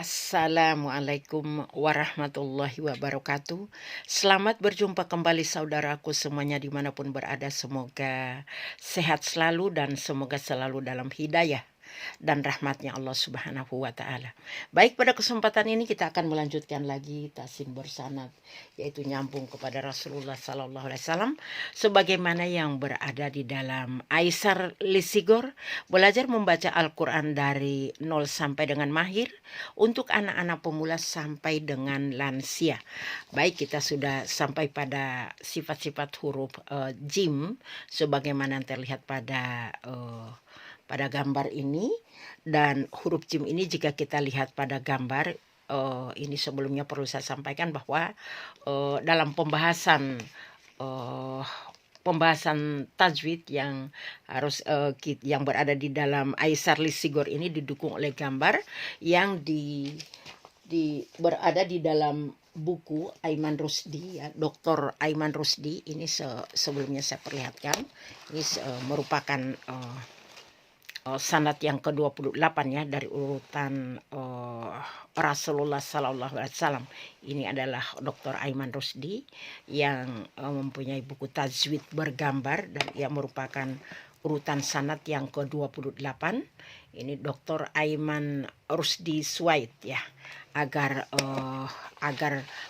Assalamualaikum warahmatullahi wabarakatuh. Selamat berjumpa kembali saudaraku semuanya dimanapun berada. Semoga sehat selalu dan semoga selalu dalam hidayah dan rahmatnya Allah Subhanahu wa ta'ala. Baik, pada kesempatan ini kita akan melanjutkan lagi tasin bersanad, yaitu nyambung kepada Rasulullah Sallallahu Alaihi Wasallam sebagaimana yang berada di dalam Aisar Lisigor, belajar membaca Al-Quran dari 0 sampai dengan mahir untuk anak-anak pemula sampai dengan lansia. Baik, kita sudah sampai pada sifat-sifat huruf jim sebagaimana yang terlihat pada gambar ini. Dan huruf jim ini jika kita lihat pada gambar ini, sebelumnya perlu saya sampaikan bahwa dalam pembahasan tajwid yang harus yang berada di dalam Aisar Lisigor ini didukung oleh gambar yang berada di dalam buku Aiman Rusdi, ya, Dr. Aiman Rusdi. Ini sebelumnya saya perlihatkan. Ini merupakan sanad yang ke-28 ya dari urutan Rasulullah Sallallahu Alaihi Wasallam. Ini adalah Dr. Aiman Rusdi yang mempunyai buku tajwid bergambar dan ia merupakan urutan sanad yang ke-28. Ini Dr. Aiman Rusdi Suwaid ya. Agar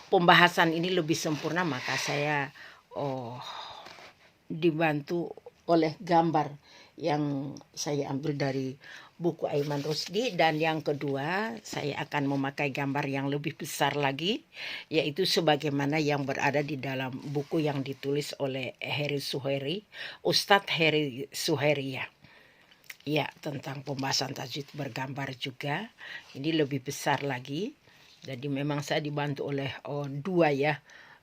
pembahasan ini lebih sempurna, maka saya dibantu oleh gambar yang saya ambil dari buku Aiman Rusdi. Dan yang kedua, saya akan memakai gambar yang lebih besar lagi, yaitu sebagaimana yang berada di dalam buku yang ditulis oleh Heri Suheri, Ustadz Heri Suheri ya, tentang pembahasan tajwid bergambar juga. Ini lebih besar lagi. Jadi memang saya dibantu oleh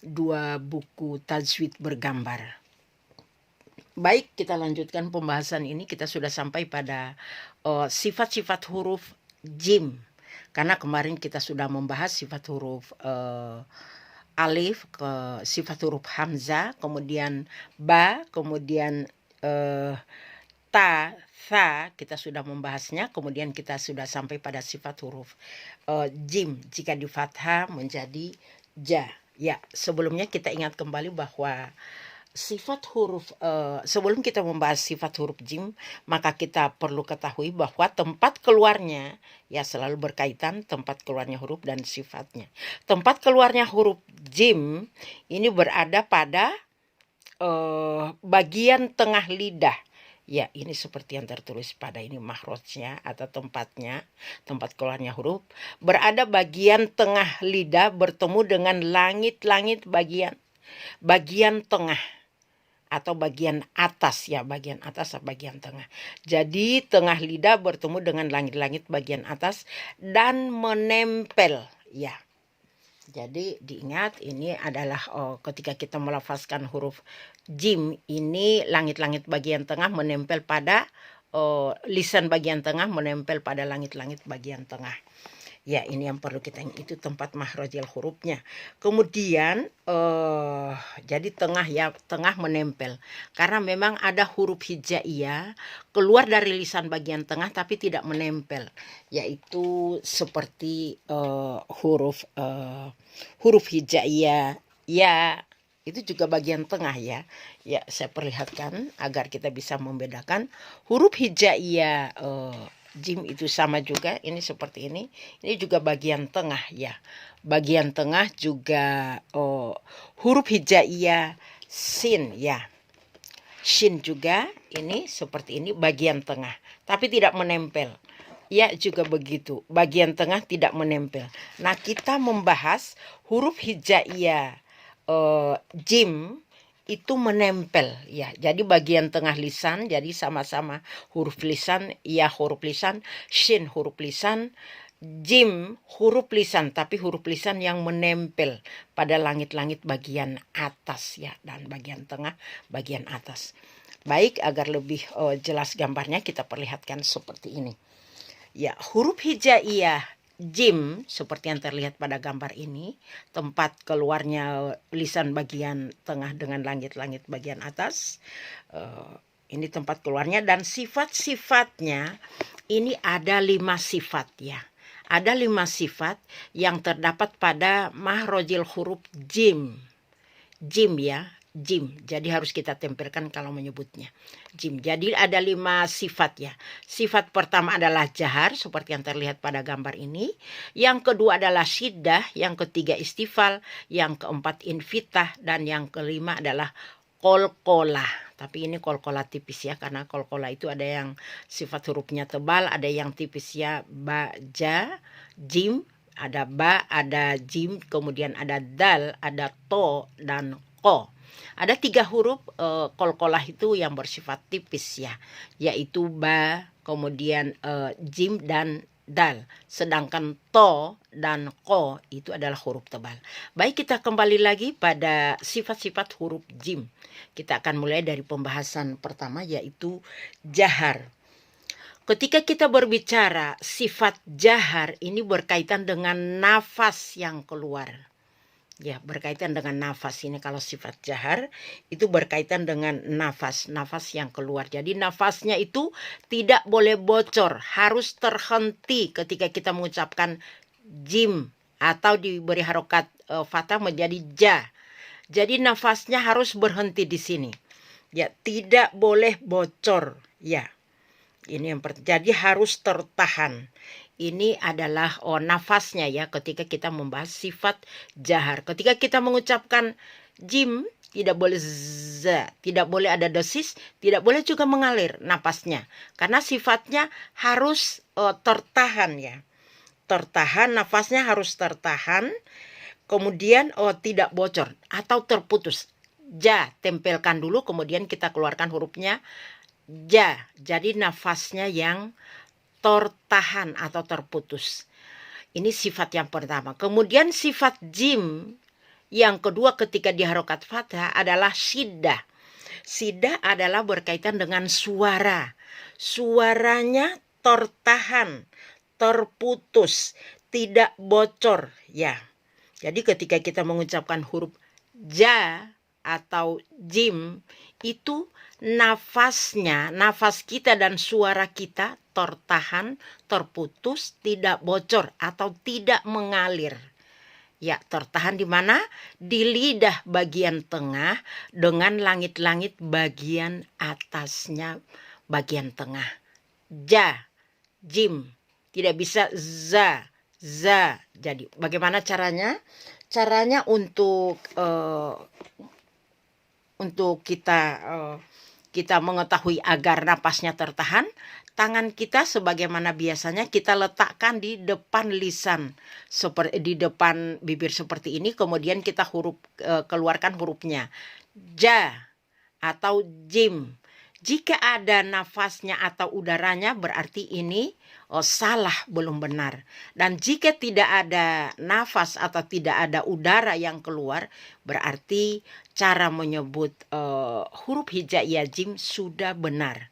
dua buku tajwid bergambar. Baik, kita lanjutkan pembahasan ini. Kita sudah sampai pada sifat-sifat huruf jim. Karena kemarin kita sudah membahas sifat huruf alif, sifat huruf hamzah, kemudian ba, kemudian ta, tha, kita sudah membahasnya. Kemudian kita sudah sampai pada sifat huruf jim, jika di fathah menjadi ja. Ya, sebelumnya kita ingat kembali bahwa sifat huruf, sebelum kita membahas sifat huruf jim, maka kita perlu ketahui bahwa tempat keluarnya ya selalu berkaitan tempat keluarnya huruf dan sifatnya. Tempat keluarnya huruf jim ini berada pada bagian tengah lidah. Ya, ini seperti yang tertulis pada ini mahrojnya atau tempatnya, tempat keluarnya huruf berada bagian tengah lidah bertemu dengan langit-langit bagian tengah atau bagian atas ya, bagian atas atau bagian tengah. Jadi tengah lidah bertemu dengan langit-langit bagian atas dan menempel ya. Jadi diingat, ini adalah ketika kita melafazkan huruf jim ini, langit-langit bagian tengah menempel pada lisan bagian tengah menempel pada langit-langit bagian tengah. Ya, ini yang perlu kita ingat, itu tempat mahrojil hurufnya. Kemudian jadi tengah menempel. Karena memang ada huruf hijaiyah keluar dari lisan bagian tengah tapi tidak menempel, yaitu seperti huruf hijaiyah ya, itu juga bagian tengah ya. Ya, saya perlihatkan agar kita bisa membedakan huruf hijaiyah jim itu sama juga, ini seperti ini juga bagian tengah ya. Bagian tengah juga huruf hijaiyah sin ya, shin juga ini seperti ini bagian tengah tapi tidak menempel ya, juga begitu bagian tengah tidak menempel. Nah, kita membahas huruf hijaiyah jim itu menempel ya. Jadi bagian tengah lisan, jadi sama-sama huruf lisan ya, huruf lisan, shin huruf lisan, jim huruf lisan, tapi huruf lisan yang menempel pada langit-langit bagian atas ya, dan bagian tengah bagian atas. Baik, agar lebih jelas gambarnya kita perlihatkan seperti ini. Ya, huruf hijaiyah jim seperti yang terlihat pada gambar ini, tempat keluarnya lisan bagian tengah dengan langit-langit bagian atas. Ini tempat keluarnya, dan sifat-sifatnya ini ada 5 sifat ya. Ada 5 sifat yang terdapat pada mahrojil huruf jim. Jim ya, jim. Jadi harus kita tempelkan kalau menyebutnya. Jim. Jadi ada 5 sifat ya. Sifat pertama adalah jahar seperti yang terlihat pada gambar ini. Yang kedua adalah syiddah, yang ketiga istifal, yang keempat infitah, dan yang kelima adalah kolkolah. Tapi ini kolkolah tipis ya, karena kolkolah itu ada yang sifat hurufnya tebal, ada yang tipis ya, ba, ja, jim, ada ba, ada jim, kemudian ada dal, ada to, dan ko. Ada 3 huruf kolkolah itu yang bersifat tipis ya, yaitu ba, kemudian jim, dan dal. Sedangkan to dan ko itu adalah huruf tebal. Baik, kita kembali lagi pada sifat-sifat huruf jim. Kita akan mulai dari pembahasan pertama, yaitu jahar. Ketika kita berbicara sifat jahar, ini berkaitan dengan nafas yang keluar. Ya, berkaitan dengan nafas ini. Kalau sifat jahar itu berkaitan dengan nafas yang keluar. Jadi nafasnya itu tidak boleh bocor, harus terhenti ketika kita mengucapkan jim atau diberi harokat fathah menjadi ja. Jadi nafasnya harus berhenti di sini. Ya, tidak boleh bocor. Ya, ini yang jadi harus tertahan. Ini adalah nafasnya ya ketika kita membahas sifat jahar. Ketika kita mengucapkan jim, tidak boleh za, tidak boleh ada dosis, tidak boleh juga mengalir napasnya. Karena sifatnya harus tertahan ya. Tertahan, nafasnya harus tertahan. Kemudian tidak bocor atau terputus. Ja, tempelkan dulu, kemudian kita keluarkan hurufnya ja. Jadi nafasnya yang tertahan atau terputus. Ini sifat yang pertama. Kemudian sifat jim yang kedua ketika diharokat fathah adalah syiddah. Syiddah adalah berkaitan dengan suara. Suaranya tertahan, terputus, tidak bocor ya. Jadi ketika kita mengucapkan huruf ja atau jim, itu nafasnya, nafas kita dan suara kita tertahan, terputus, tidak bocor atau tidak mengalir. Ya, tertahan di mana? Di lidah bagian tengah dengan langit-langit bagian atasnya bagian tengah. Ja, jim, tidak bisa za. Jadi bagaimana caranya? Caranya untuk kita mengetahui agar napasnya tertahan, tangan kita sebagaimana biasanya kita letakkan di depan lisan, seperti di depan bibir seperti ini, kemudian kita keluarkan hurufnya ja atau jim. Jika ada nafasnya atau udaranya berarti ini salah, belum benar. Dan jika tidak ada nafas atau tidak ada udara yang keluar, berarti cara menyebut huruf hijaiyah jim sudah benar.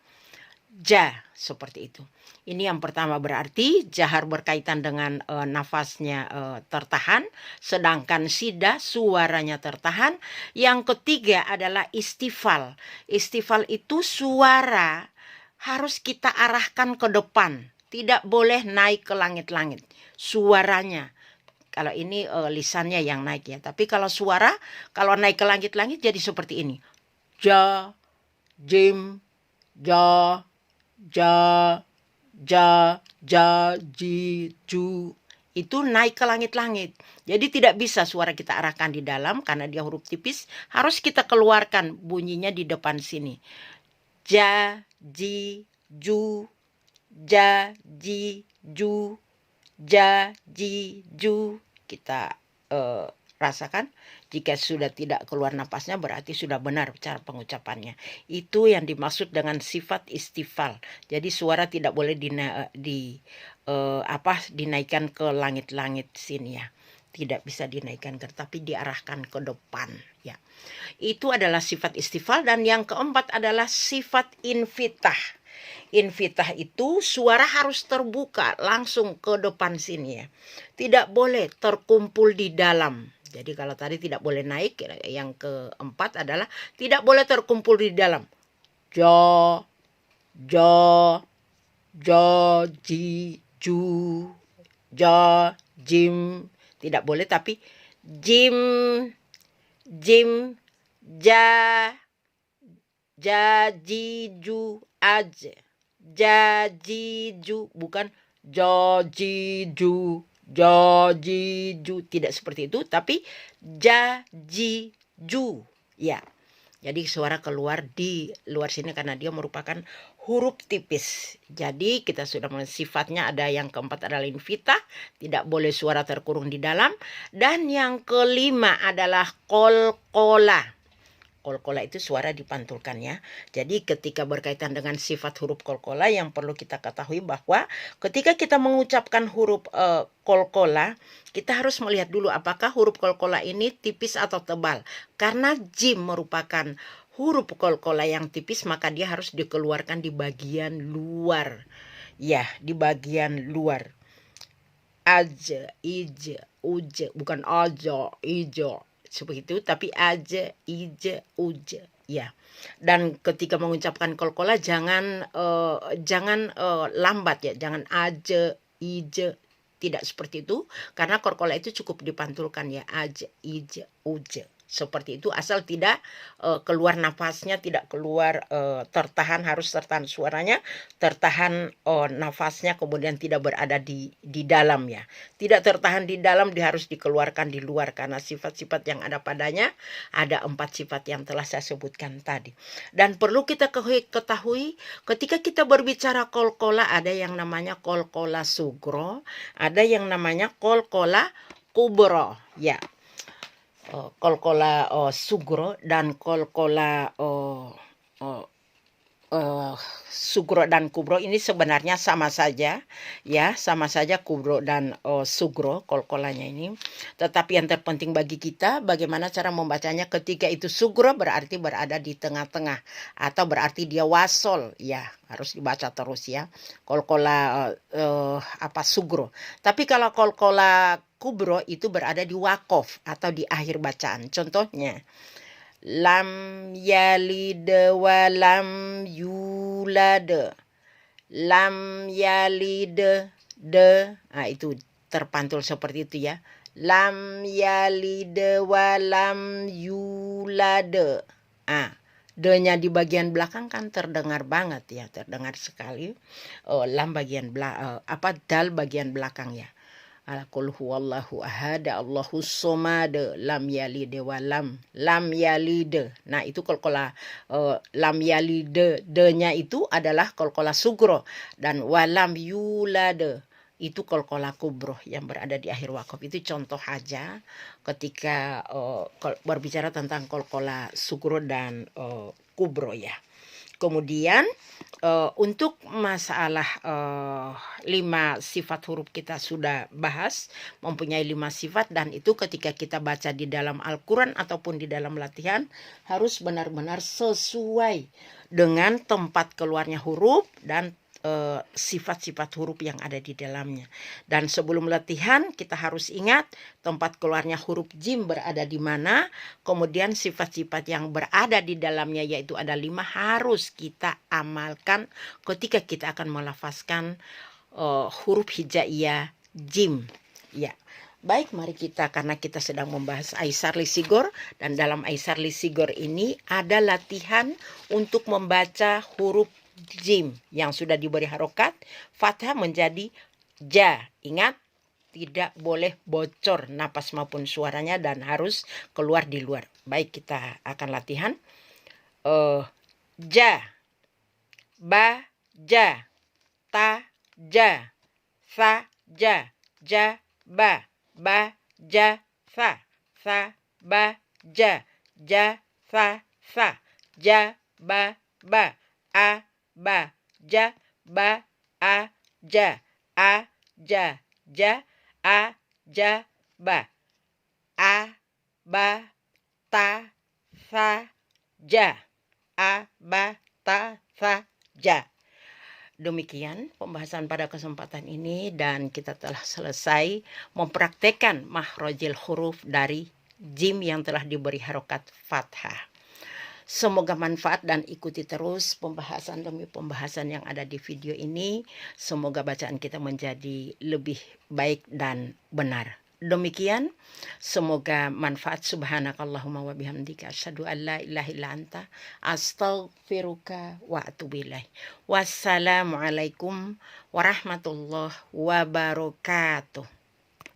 Ja, seperti itu. Ini yang pertama, berarti jahar berkaitan dengan nafasnya tertahan, sedangkan syiddah suaranya tertahan. Yang ketiga adalah istifal. Istifal itu suara harus kita arahkan ke depan, tidak boleh naik ke langit-langit. Suaranya, kalau ini lisannya yang naik ya, tapi kalau suara, kalau naik ke langit-langit jadi seperti ini. Ja, jim, ja, ja, ja, ji, ju. Itu naik ke langit-langit. Jadi tidak bisa suara kita arahkan di dalam karena dia huruf tipis. Harus kita keluarkan bunyinya di depan sini. Ja, ji, ju, ja, ji, ju, ja, ji, ju. Kita rasakan. Jika sudah tidak keluar napasnya berarti sudah benar cara pengucapannya. Itu yang dimaksud dengan sifat istifal. Jadi suara tidak boleh dinaikkan ke langit-langit sini ya. Tidak bisa dinaikkan tapi diarahkan ke depan ya. Itu adalah sifat istifal. Dan yang keempat adalah sifat infitah. Infitah itu suara harus terbuka langsung ke depan sini ya. Tidak boleh terkumpul di dalam. Jadi kalau tadi tidak boleh naik, yang keempat adalah tidak boleh terkumpul di dalam. Ja, ja, ja, ji, ju. Jo, jim, tidak boleh, tapi jim, jim, ja, jajiju, aj, jajiju, bukan jajiju, jajiju, tidak seperti itu, tapi jajiju, ya. Jadi suara keluar di luar sini karena dia merupakan huruf tipis. Jadi kita sudah mulai, sifatnya ada yang keempat adalah infitah, tidak boleh suara terkurung di dalam. Dan yang kelima adalah kolkola. Kolkola itu suara dipantulkan ya. Jadi ketika berkaitan dengan sifat huruf kolkola yang perlu kita ketahui bahwa ketika kita mengucapkan huruf kolkola, kita harus melihat dulu apakah huruf kolkola ini tipis atau tebal. Karena jim merupakan huruf kolkola yang tipis, maka dia harus dikeluarkan di bagian luar. Ya, di bagian luar. Aja, ije, uje, bukan aja, ijo. Seperti itu, tapi aja, ije, uje, ya. Dan ketika mengucapkan kolkola jangan lambat ya, jangan aja, ije, tidak seperti itu, karena kolkola itu cukup dipantulkan ya, aja, ije, uje. Seperti itu, asal tidak keluar nafasnya, tidak keluar tertahan, harus tertahan suaranya, tertahan nafasnya, kemudian tidak berada di dalam ya. Tidak tertahan di dalam, dia harus dikeluarkan di luar karena sifat-sifat yang ada padanya ada 4 sifat yang telah saya sebutkan tadi. Dan perlu kita ketahui ketika kita berbicara kolkola, ada yang namanya kolkola sugro, ada yang namanya kolkola kubro ya. Kolkola sugro dan kolkola sugro dan kubro ini sebenarnya sama saja ya, sama saja kubro dan sugro kolkolanya ini. Tetapi yang terpenting bagi kita bagaimana cara membacanya. Ketika itu sugro berarti berada di tengah-tengah atau berarti dia wasol ya, harus dibaca terus ya. Kolkola sugro. Tapi kalau kolkola kubro itu berada di wakof atau di akhir bacaan. Contohnya lam yalid wa lam yulad. Lam yalid de. Nah, itu terpantul seperti itu ya. Lam yalid wa lam yulad. Ah, de-nya di bagian belakang kan terdengar banget ya, terdengar sekali. Lam bagian dal bagian belakang ya. Qul huwallahu ahad, Allahus somad, lam yalid wa lam yalid. Nah, itu kolkola lam yalid, de-nya itu adalah kolkola sugro, dan walam yulad itu kolkola kubro yang berada di akhir wakof. Itu contoh aja ketika berbicara tentang kolkola sugro dan kubro ya. Kemudian untuk masalah 5 sifat huruf kita sudah bahas, mempunyai 5 sifat, dan itu ketika kita baca di dalam Al-Quran ataupun di dalam latihan harus benar-benar sesuai dengan tempat keluarnya huruf dan sifat-sifat huruf yang ada di dalamnya. Dan sebelum latihan kita harus ingat tempat keluarnya huruf jim berada di mana, kemudian sifat-sifat yang berada di dalamnya yaitu ada 5 harus kita amalkan ketika kita akan melafazkan huruf hijaiyah jim ya. Baik, mari kita, karena kita sedang membahas Aisar Lisigor, dan dalam Aisar Lisigor ini ada latihan untuk membaca huruf jim yang sudah diberi harokat fathah menjadi ja. Ingat, tidak boleh bocor napas maupun suaranya dan harus keluar di luar. Baik, kita akan latihan. Ja, ba, ja, ta, ja, sa, ja, ba, ja, sa, ba, ja, sa, ja, ba, a, ba, ja, ba, a, ja, a, ja, ba, ta, sa, ja, ta, sa, ja. Demikian pembahasan pada kesempatan ini, dan kita telah selesai mempraktekkan makhrajil huruf dari jim yang telah diberi harokat fathah. Semoga manfaat dan ikuti terus pembahasan demi pembahasan yang ada di video ini. Semoga bacaan kita menjadi lebih baik dan benar. Demikian, semoga manfaat. Subhanakallahumma wa bihamdika asyhadu an la ilaha illa anta astaghfiruka wa atubu ilaik. Wassalamualaikum warahmatullahi wabarakatuh.